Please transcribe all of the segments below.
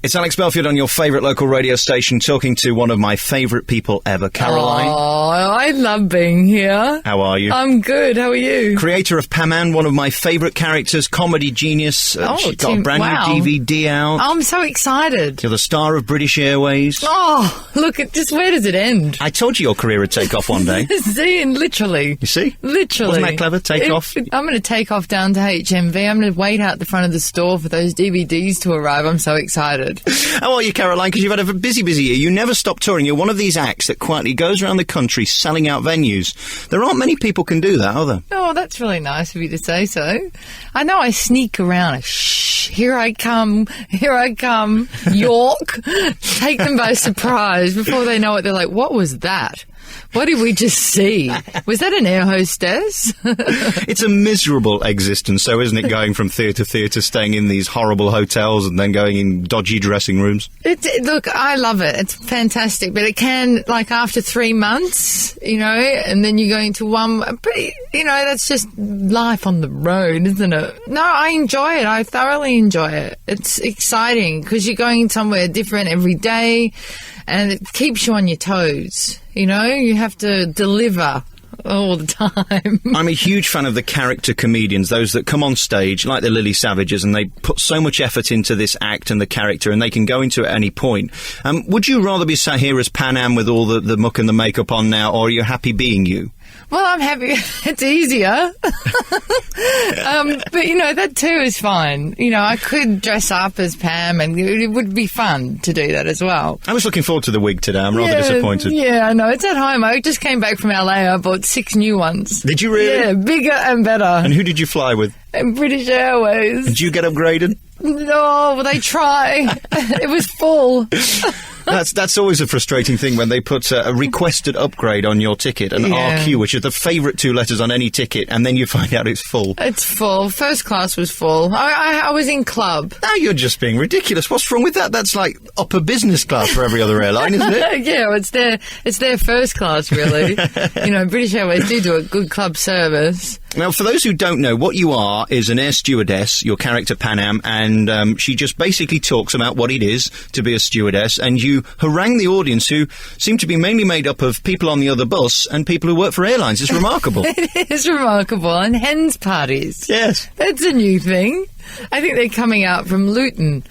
It's Alex Belfield on your favourite local radio station, talking to one of my favourite people ever, Caroline. Oh, I love being here. How are you? I'm good. How are you? Creator of Pam Ann, one of my favourite characters, comedy genius. She's got a brand new DVD out. I'm so excited. You're the star of British Airways. Oh, look, just where does it end? I told you your career would take off one day. See, and literally. You see? Literally. Wasn't that clever? Take off? I'm going to take off down to HMV. I'm going to wait out the front of the store for those DVDs to arrive. I'm so excited. How are you, Caroline? Because you've had a busy year. You never stop touring. You're one of these acts that quietly goes around the country selling out venues. There aren't many people can do that, are there? Oh, that's really nice of you to say so. I know I sneak around. Shh, here I come, York. Take them by surprise. Before they know it, they're like, what was that? What did we just see? Was that an air hostess? It's a miserable existence, so isn't it, going from theatre to theatre, staying in these horrible hotels and then going in dodgy dressing rooms? Look, I love it. It's fantastic. But it can, like, after 3 months, and then you're going to one... But, that's just life on the road, isn't it? No, I enjoy it. I thoroughly enjoy it. It's exciting because you're going somewhere different every day and it keeps you on your toes. You have to deliver all the time. I'm a huge fan of the character comedians, those that come on stage, like the Lily Savages, and they put so much effort into this act and the character, and they can go into it at any point. Would you rather be sat here as Pam Ann with all the muck and the makeup on now, or are you happy being you? Well, I'm happy. It's easier. But, that too is fine. I could dress up as Pam and it would be fun to do that as well. I was looking forward to the wig today. I'm rather disappointed. Yeah, I know. It's at home. I just came back from LA. I bought 6 new ones. Did you really? Yeah, bigger and better. And who did you fly with? British Airways. Did you get upgraded? No, well, they try. It was full. That's always a frustrating thing when they put a requested upgrade on your ticket, an RQ, which is the favourite 2 letters on any ticket, and then you find out it's full. It's full. First class was full. I was in club. Now you're just being ridiculous. What's wrong with that? That's like upper business class for every other airline, isn't it? Yeah, it's their first class, really. British Airways do a good club service. Now, for those who don't know, what you are is an air stewardess, your character Pam Ann, and she just basically talks about what it is to be a stewardess, and you harangue the audience, who seem to be mainly made up of people on the other bus and people who work for airlines. It's remarkable. It is remarkable. And hens parties. Yes. That's a new thing. I think they're coming out from Luton.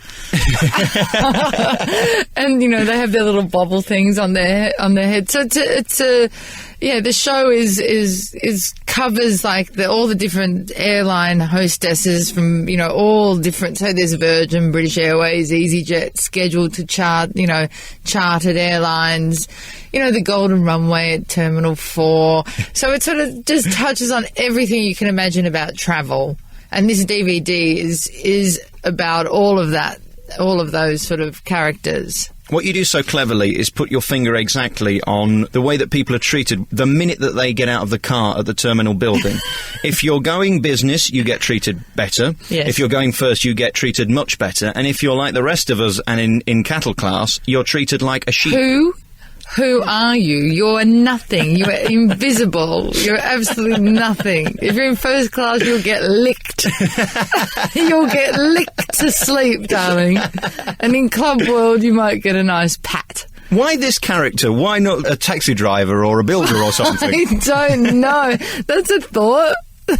And, they have their little bobble things on their head. So the show is covers like all the different airline hostesses from, all different. So there's Virgin, British Airways, EasyJet, scheduled to chartered airlines, the Golden Runway at Terminal 4. So it sort of just touches on everything you can imagine about travel. And this DVD is about all of that, all of those sort of characters. What you do so cleverly is put your finger exactly on the way that people are treated the minute that they get out of the car at the terminal building. If you're going business, you get treated better. Yes. If you're going first, you get treated much better. And if you're like the rest of us and in cattle class, you're treated like a sheep. Who are you? You're nothing. You're invisible. You're absolutely nothing. If you're in first class, you'll get licked. You'll get licked to sleep, darling. And in club world, you might get a nice pat. Why this character? Why not a taxi driver or a builder or something? I don't know. That's a thought.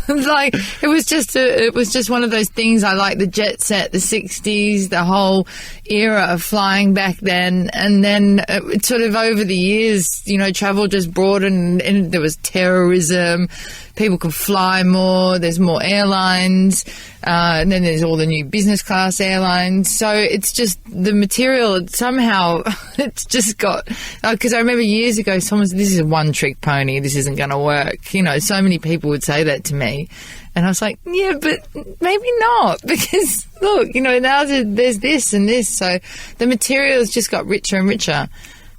Like, it was just one of those things. I like the jet set, the 60s, the whole era of flying back then. And then it sort of over the years, travel just broadened, and there was terrorism. People could fly more. There's more airlines. And then there's all the new business class airlines. So it's just the material, somehow it's just got... Because I remember years ago, someone said, this is a one-trick pony. This isn't going to work. So many people would say that to me. And I was like, yeah, but maybe not. Because, look, now there's this and this. So the material has just got richer and richer.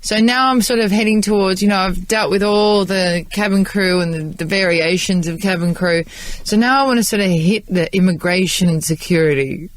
So now I'm sort of heading towards, I've dealt with all the cabin crew and the variations of cabin crew. So now I want to sort of hit the immigration and security.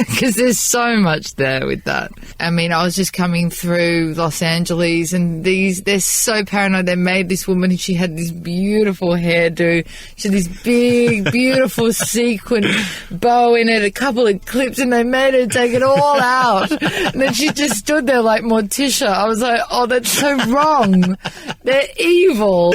because there's so much there with that. I mean, I was just coming through Los Angeles, and they're so paranoid. They made this woman, she had this beautiful hairdo. She had this big, beautiful sequin bow in it, a couple of clips, and they made her take it all out. And then she just stood there like Morticia. I was like, oh, that's so wrong. They're evil.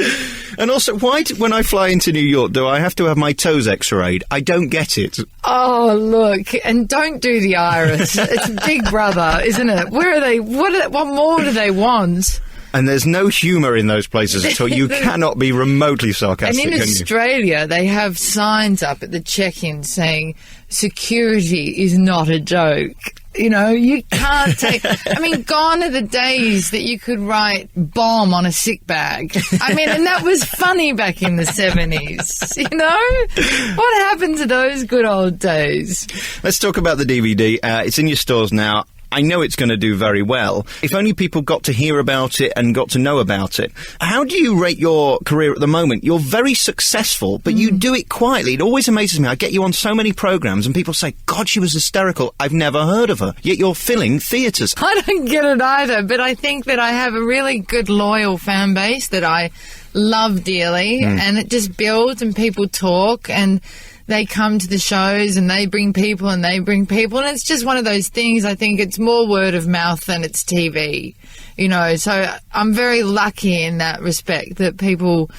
And also, why, when I fly into New York, do I have to have my toes x-rayed? I don't get it. Oh, look, and don't do the iris. It's Big Brother, isn't it? Where are they? What more do they want? And there's no humour in those places at all. You cannot be remotely sarcastic, and in Australia, they have signs up at the check-in saying, security is not a joke. You know, you can't take... I mean, gone are the days that you could write bomb on a sick bag. I mean, and that was funny back in the 70s, you know? What happened to those good old days? Let's talk about the DVD. It's in your stores now. I know it's going to do very well. If only people got to hear about it and got to know about it. How do you rate your career at the moment? You're very successful, but you do it quietly. It always amazes me. I get you on so many programs and people say, God, she was hysterical. I've never heard of her. Yet you're filling theatres. I don't get it either, but I think that I have a really good, loyal fan base that I love dearly, and it just builds and people talk and they come to the shows and they bring people and they bring people, and it's just one of those things. I think it's more word of mouth than it's TV, you know, so I'm very lucky in that respect that people,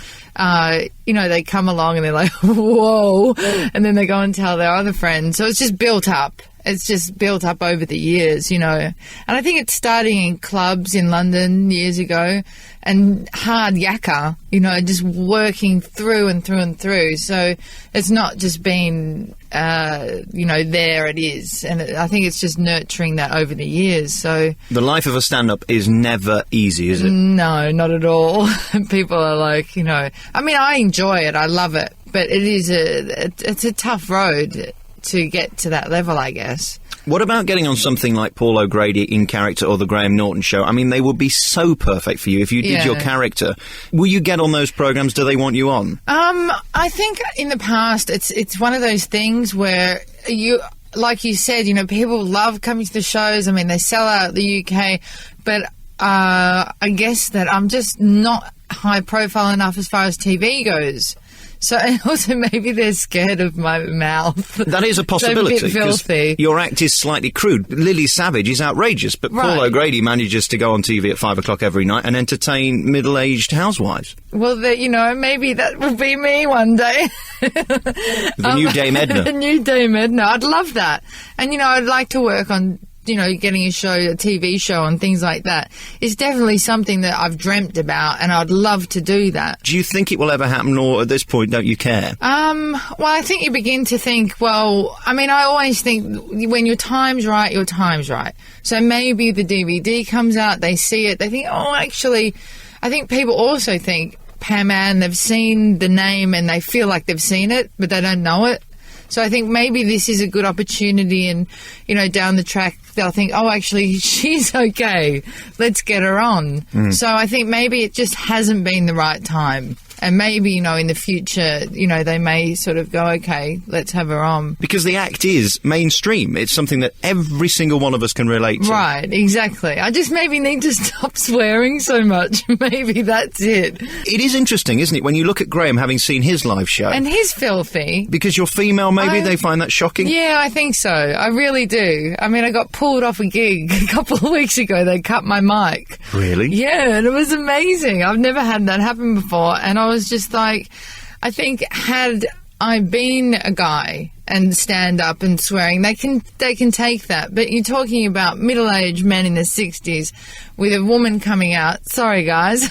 you know, they come along and they're like, whoa, and then they go and tell their other friends. So it's just built up. It's just built up over the years, you know. And I think it's starting in clubs in London years ago and hard yakka, you know, just working through and through and through. So it's not just been, you know, there it is. And I think it's just nurturing that over the years. So the life of a stand-up is never easy, is it? No, not at all. People are like, you know, I mean, I enjoy it. I love it. But it is it's a tough road to get to that level, I guess. What about getting on something like Paul O'Grady in character or the Graham Norton show? I mean, they would be so perfect for you if you did your character. Will you get on those programs? Do they want you on? I think in the past it's one of those things where you, like you said, you know, people love coming to the shows. I mean, they sell out the UK, but I guess that I'm just not high profile enough as far as TV goes. So, and also maybe they're scared of my mouth. That is a possibility. So a bit filthy. Your act is slightly crude. Lily Savage is outrageous, but Paul O'Grady manages to go on TV at 5 o'clock every night and entertain middle-aged housewives. Well, you know, maybe that would be me one day. The new Dame Edna. The new Dame Edna. I'd love that. And, you know, I'd like to work on, you know, getting a TV show and things like that. It's definitely something that I've dreamt about, and I'd love to do that. Do you think it will ever happen, or at this point don't you care? Well, I think you begin to think, well, I mean, I always think when your time's right, your time's right. So maybe the DVD comes out, they see it, they think, oh, actually, I think people also think Pam Ann, they've seen the name and they feel like they've seen it, but they don't know it. So I think maybe this is a good opportunity, and, you know, down the track they'll think, oh, actually, she's okay. Let's get her on. So I think maybe it just hasn't been the right time. And maybe, you know, in the future, you know, they may sort of go, okay, let's have her on. Because the act is mainstream. It's something that every single one of us can relate to. Right, exactly. I just maybe need to stop swearing so much. Maybe that's it. It is interesting, isn't it, when you look at Graham having seen his live show. And he's filthy. Because you're female, maybe they find that shocking? Yeah, I think so. I really do. I mean, I got pulled off a gig a couple of weeks ago. They cut my mic. Really? Yeah, and it was amazing. I've never had that happen before. And I was just like, I think had I been a guy and stand up and swearing, they can take that. But you're talking about middle-aged men in their 60s with a woman coming out. Sorry, guys.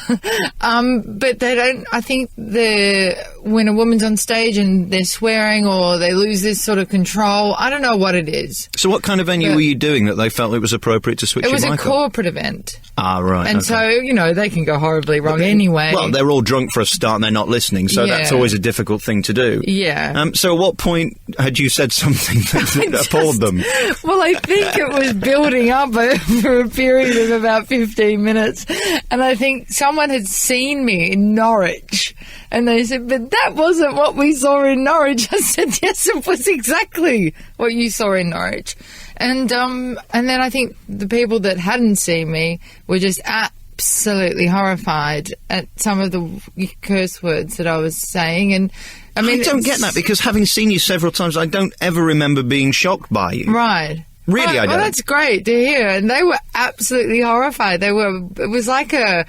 But they don't, I think when a woman's on stage and they're swearing or they lose this sort of control, I don't know what it is. So what kind of venue were you doing that they felt it was appropriate to switch your mic on? It was a corporate event. Ah, right. And so, you know, they can go horribly wrong anyway. Well, they're all drunk for a start and they're not listening, so that's always a difficult thing to do. Yeah. So at what point had you said something that appalled them? Well, I think it was building up over a period of about 15 minutes. And I think someone had seen me in Norwich. And they said, but that wasn't what we saw in Norwich. I said, yes, it was exactly what you saw in Norwich. And then I think the people that hadn't seen me were just absolutely horrified at some of the curse words that I was saying. And I mean, I don't get that, because having seen you several times, I don't ever remember being shocked by you. Right. Really, I don't. Well, that's great to hear, and they were absolutely horrified. It was like a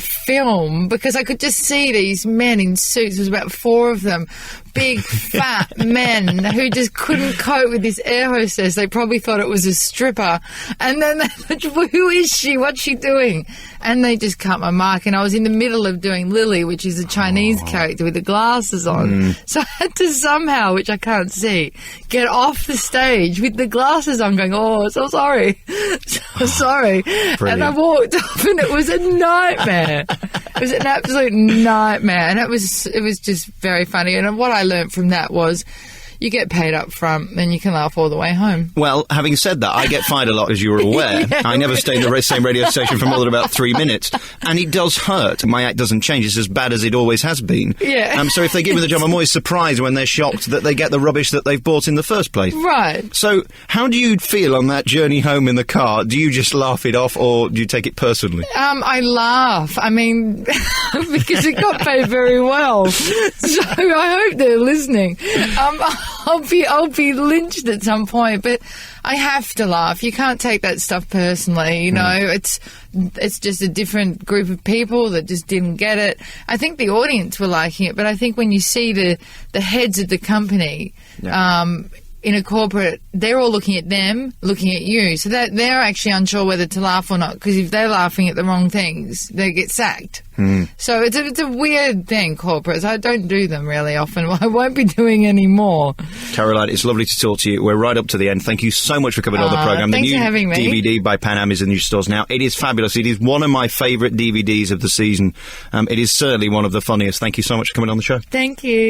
film, because I could just see these men in suits. There was about 4 of them, big fat men who just couldn't cope with this air hostess. They probably thought it was a stripper, and then they thought, "Who is she? What's she doing?" And they just cut my mark. And I was in the middle of doing Lily, which is a Chinese character with the glasses on. So I had to somehow, which I can't see, get off the stage with the glasses on, going, "Oh, so sorry, so sorry." Brilliant. And I walked off, and it was a nightmare. It was an absolute nightmare, and it was just very funny. And what I learned from that was, you get paid up front and you can laugh all the way home. Well, having said that, I get fired a lot, as you were aware. Yeah, I never stay in the same radio station for more than about 3 minutes. And it does hurt. My act doesn't change. It's as bad as it always has been. Yeah. So if they give me the job, I'm always surprised when they're shocked that they get the rubbish that they've bought in the first place. Right. So how do you feel on that journey home in the car? Do you just laugh it off, or do you take it personally? I laugh. I mean, because it got paid very well. So I hope they're listening. I'll be lynched at some point, but I have to laugh. You can't take that stuff personally, you know. It's just a different group of people that just didn't get it. I think the audience were liking it, but I think when you see the heads of the company, in a corporate, they're all looking at them, looking at you. So that they're actually unsure whether to laugh or not, because if they're laughing at the wrong things, they get sacked. So it's a weird thing, corporates. I don't do them really often. I won't be doing any more. Caroline, it's lovely to talk to you. We're right up to the end. Thank you so much for coming on the programme. Thanks the new for having me. DVD by Pam Ann is in your stores now. It is fabulous. It is one of my favourite DVDs of the season. It is certainly one of the funniest. Thank you so much for coming on the show. Thank you.